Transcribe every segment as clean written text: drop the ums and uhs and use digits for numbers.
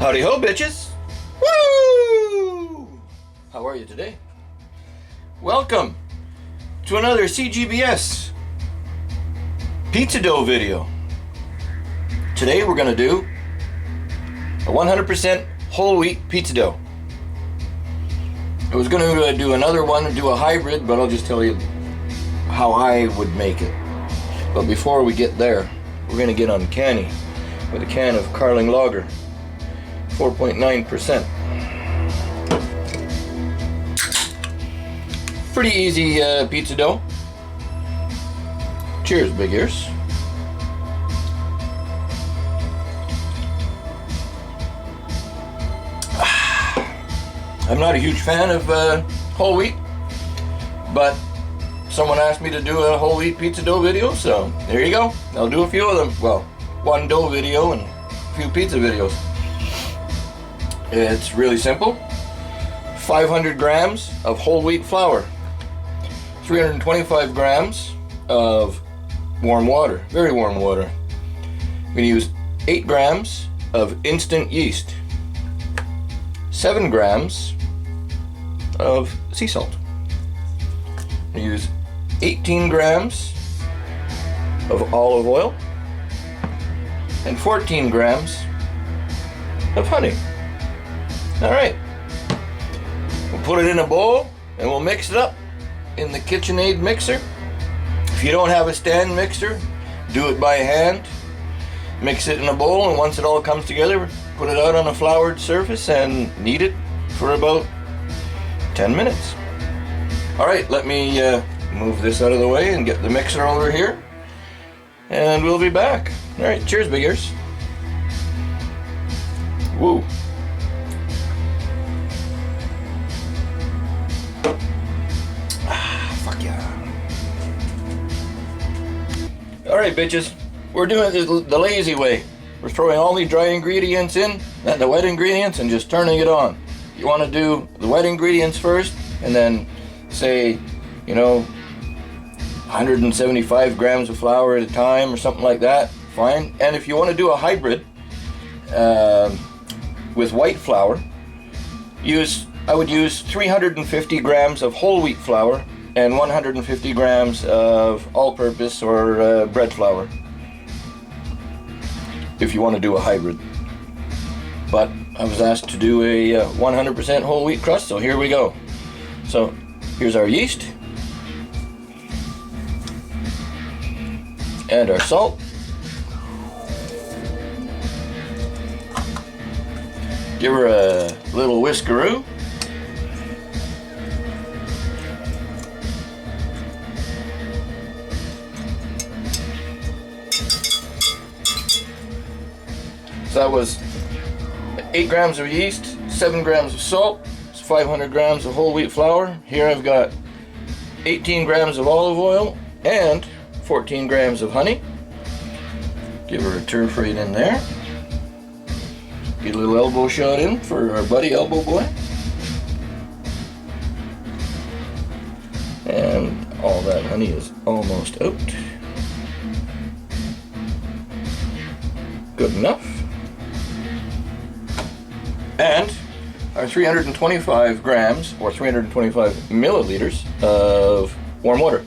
Howdy ho, bitches! Woo! How are you today? Welcome to another CGBS pizza dough video. Today we're going to do a 100% whole wheat pizza dough. I was going to do another one and do a hybrid, but I'll just tell you how I would make it. But before we get there, we're going to get uncanny with a can of Carling Lager, 4.9%. Pretty easy pizza dough. Cheers, big ears. I'm not a huge fan of whole wheat, but someone asked me to do a whole wheat pizza dough video, so there you go. I'll do a few of them. Well, one dough video and a few pizza videos. It's really simple. 500 grams of whole wheat flour, 325 grams of warm water, very warm water. I'm going to use 8 grams of instant yeast, 7 grams of sea salt. I'm going to use 18 grams of olive oil and 14 grams of honey. Alright, we'll put it in a bowl and we'll mix it up in the KitchenAid mixer. If you don't have a stand mixer, do it by hand. Mix it in a bowl, and once it all comes together, put it out on a floured surface and knead it for about 10 minutes. Alright, let me move this out of the way and get the mixer over here, and we'll be back. Alright, cheers, big ears. Woo. Fuck yeah. Alright, bitches, we're doing it the lazy way. We're throwing all the dry ingredients in and the wet ingredients and just turning it on. You want to do the wet ingredients first and then say, 175 grams of flour at a time or something like that, fine. And if you want to do a hybrid with white flour, I would use 350 grams of whole wheat flour and 150 grams of all-purpose or bread flour, if you want to do a hybrid. But I was asked to do a 100% whole wheat crust, so here we go. So here's our yeast and our salt. Give her a little whiskeroo. So that was 8 grams of yeast, 7 grams of salt, 500 grams of whole wheat flour. Here I've got 18 grams of olive oil and 14 grams of honey. Give her a turf right in there. Get a little elbow shot in for our buddy Elbow Boy. And all that honey is almost out. Good enough. And our 325 grams or 325 milliliters of warm water.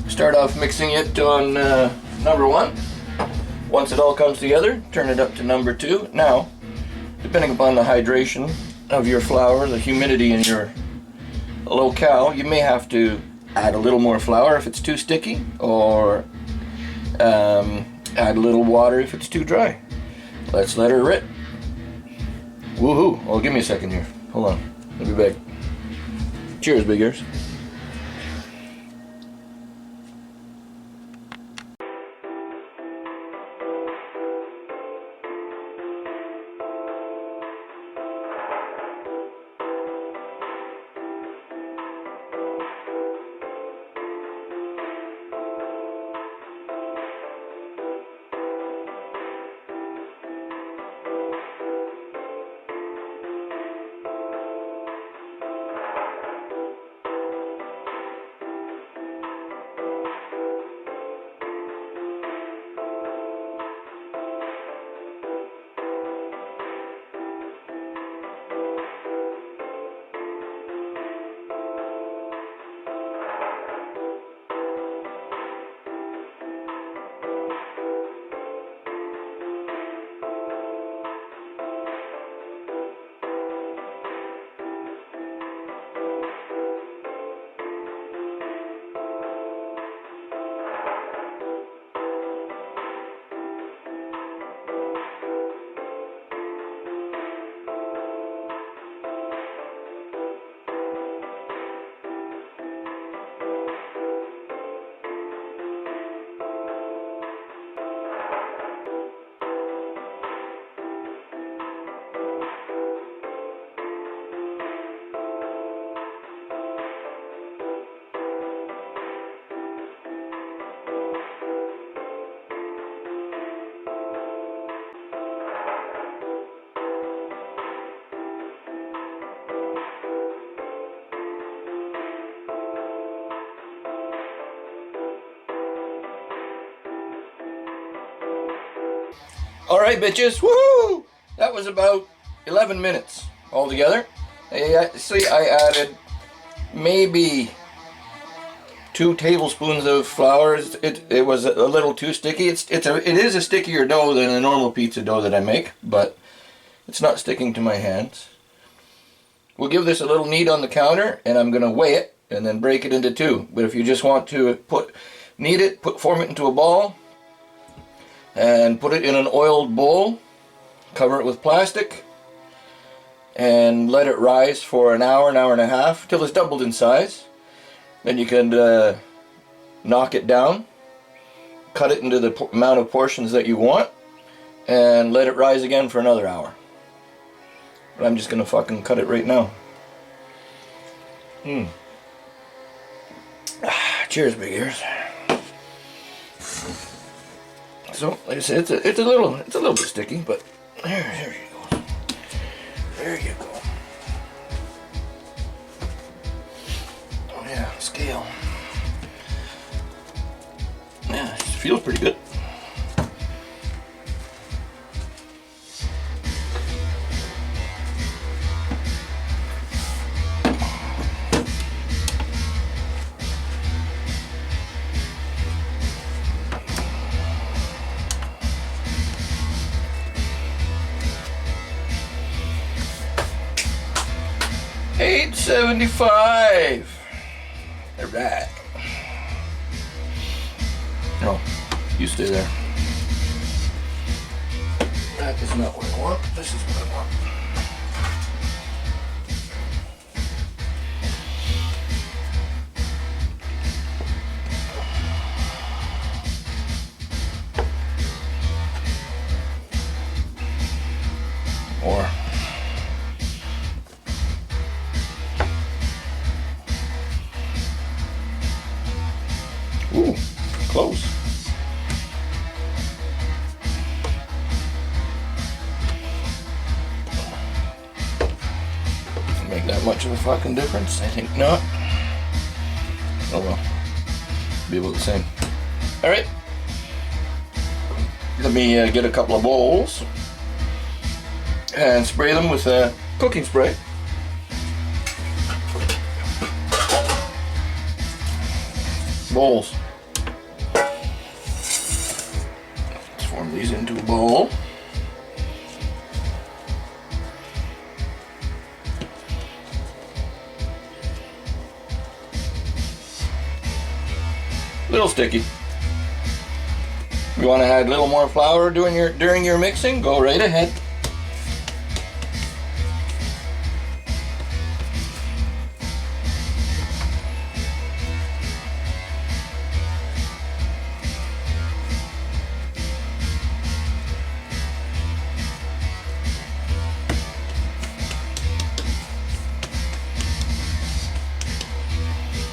Start off mixing it on number 1. Once it all comes together, turn it up to number 2. Now, depending upon the hydration of your flour, the humidity in your locale, you may have to add a little more flour if it's too sticky, or add a little water if it's too dry. Let's let her rip. Woohoo! Oh, give me a second here. Hold on. I'll be back. Cheers, big ears. Alright, bitches, woohoo! That was about 11 minutes altogether. See, I added maybe 2 tablespoons of flour. It was a little too sticky. It is a stickier dough than a normal pizza dough that I make, but it's not sticking to my hands. We'll give this a little knead on the counter, and I'm going to weigh it and then break it into 2. But if you just want to knead it, form it into a ball, and put it in an oiled bowl, cover it with plastic, and let it rise for an hour and a half, till it's doubled in size. Then you can knock it down, cut it into the amount of portions that you want, and let it rise again for another hour. But I'm just gonna fucking cut it right now. Cheers, big ears. So, like I said, it's a little bit sticky, but there you go. There you go. Oh yeah, scale. Yeah, it feels pretty good. $8.75. All right. No, you stay there. That is not what I want. This is what I want. More. Ooh, close. Make that much of a fucking difference? I think not. Oh well. Be about the same. Alright. Let me get a couple of bowls and spray them with cooking spray. Bowls. Let's form these into a bowl. Little sticky. You want to add a little more flour during your mixing? Go right ahead.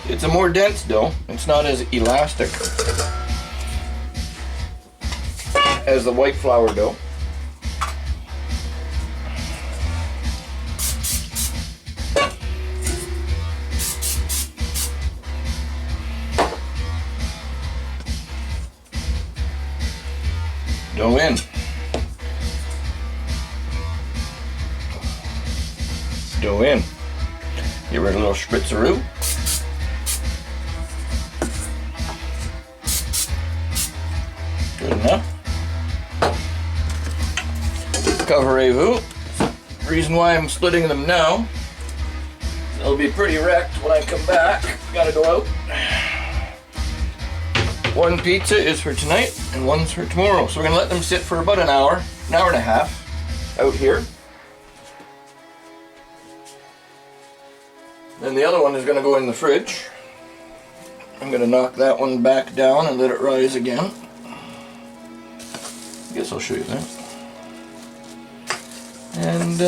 It's a more dense dough. It's not as elastic as the white flour dough. Dough in. Dough in. Give it a little spritzeroo. Good enough. Cover-a-vous. Reason why I'm splitting them now, they'll be pretty wrecked when I come back. Gotta go out. One pizza is for tonight and one's for tomorrow. So we're gonna let them sit for about an hour and a half out here. Then the other one is gonna go in the fridge. I'm gonna knock that one back down and let it rise again. I guess I'll show you that. And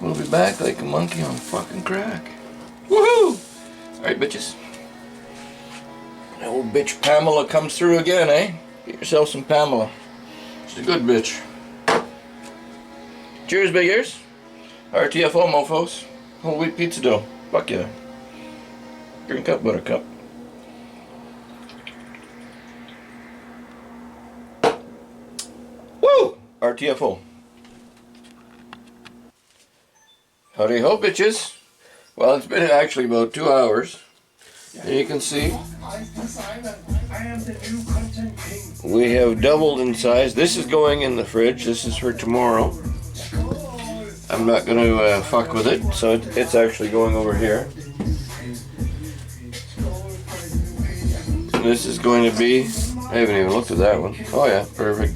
we'll be back like a monkey on fucking crack. Woohoo! Alright, bitches. Old bitch Pamela comes through again, eh? Get yourself some Pamela. She's a good bitch. Cheers, big ears. RTFO, mofos. Whole wheat pizza dough. Fuck yeah. Drink up, buttercup. Woo! RTFO. Howdy ho, bitches. Well, it's been actually about 2 hours. And you can see we have doubled in size. This is going in the fridge. This is for tomorrow. I'm not going to fuck with it, so it's actually going over here. This is going to be, I haven't even looked at that one. Oh yeah, perfect.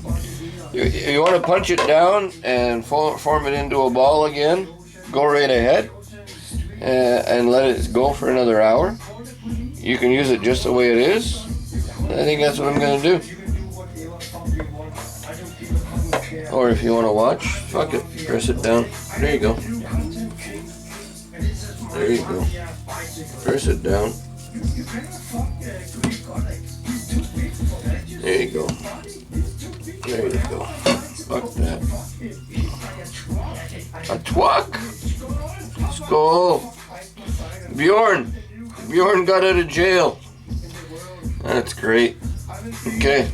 You want to punch it down and form it into a ball again, go right ahead and let it go for another hour. You can use it just the way it is. I think that's what I'm going to do. Or if you want to watch, fuck it, press it down. There you go. There you go. Press it down. There you go. There you go. Fuck that. A twuck. Skull. Bjorn got out of jail. That's great. Okay.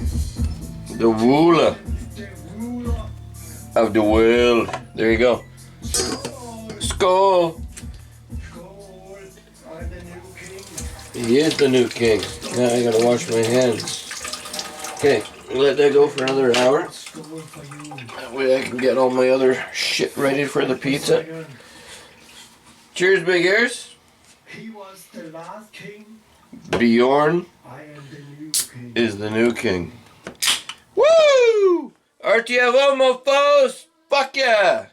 The Woola of the world. There you go. Skull. He is the new king. Now I gotta wash my hands. Okay, let that go for another hour. That way I can get all my other shit ready for the pizza. Cheers, big ears. He was the last king. Bjorn is the new king. Woo! RTFO, mofos! Fuck yeah!